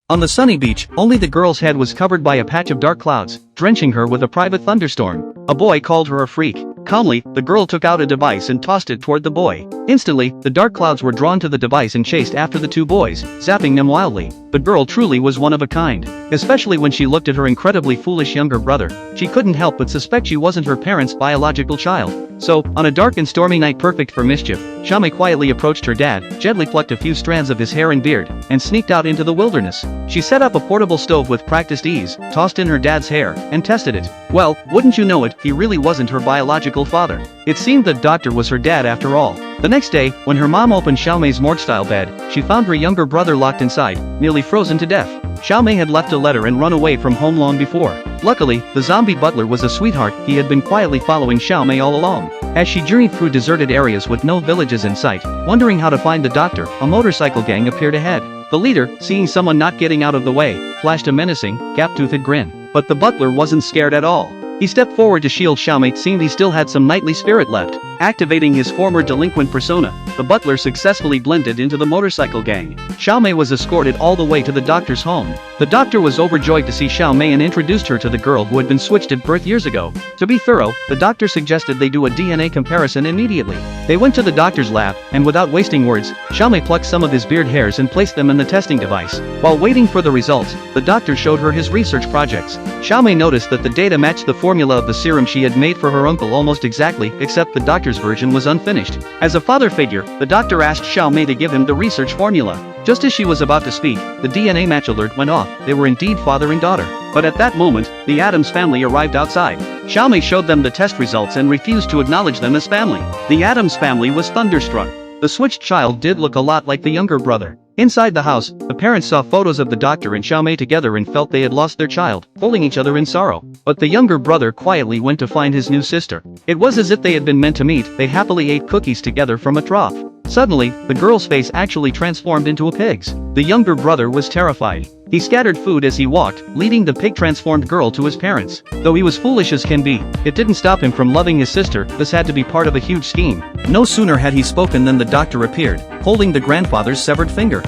On the sunny beach, only the girl's head was covered by a patch of dark clouds, drenching her with a private thunderstorm. A boy called her a freak. Calmly, the girl took out a device and tossed it toward the boy. Instantly, the dark clouds were drawn to the device and chased after the two boys, zapping them wildly. The girl truly was one of a kind. Especially when she looked at her incredibly foolish younger brother, she couldn't help but suspect she wasn't her parents' biological child. So, on a dark and stormy night perfect for mischief, Xiaomei quietly approached her dad, gently plucked a few strands of his hair and beard, and sneaked out into the wilderness. She set up a portable stove with practiced ease, tossed in her dad's hair, and tested it. Well, wouldn't you know it, he really wasn't her biological father. It seemed that Doctor was her dad after all. The next day, when her mom opened Xiaomei's morgue-style bed, she found her younger brother locked inside, nearly frozen to death. Xiaomei had left a letter and run away from home long before. Luckily, the zombie butler was a sweetheart. He had been quietly following Xiaomei all along. As she journeyed through deserted areas with no villages in sight, wondering how to find the doctor, a motorcycle gang appeared ahead. The leader, seeing someone not getting out of the way, flashed a menacing, gap-toothed grin. But the butler wasn't scared at all. He stepped forward to shield Xiaomei, seemed he still had some knightly spirit left. Activating his former delinquent persona, the butler successfully blended into the motorcycle gang. Xiaomei was escorted all the way to the doctor's home. The doctor was overjoyed to see Xiaomei and introduced her to the girl who had been switched at birth years ago. To be thorough, the doctor suggested they do a DNA comparison immediately. They went to the doctor's lab, and without wasting words, Xiaomei plucked some of his beard hairs and placed them in the testing device. While waiting for the results, the doctor showed her his research projects. Xiaomei noticed that the data matched the formula of the serum she had made for her uncle almost exactly, except the doctor's version was unfinished. As a father figure, the doctor asked Xiaomei to give him the research formula. Just as she was about to speak, the DNA match alert went off. They were indeed father and daughter. But at that moment, the Addams family arrived outside. Xiaomei showed them the test results and refused to acknowledge them as family. The Addams family was thunderstruck. The switched child did look a lot like the younger brother. Inside the house, the parents saw photos of the doctor and Xiaomei together and felt they had lost their child, holding each other in sorrow. But the younger brother quietly went to find his new sister. It was as if they had been meant to meet. They happily ate cookies together from a trough. Suddenly, the girl's face actually transformed into a pig's. The younger brother was terrified. He scattered food as he walked, leading the pig-transformed girl to his parents. Though he was foolish as can be, it didn't stop him from loving his sister. This had to be part of a huge scheme. No sooner had he spoken than the doctor appeared, holding the grandfather's severed finger.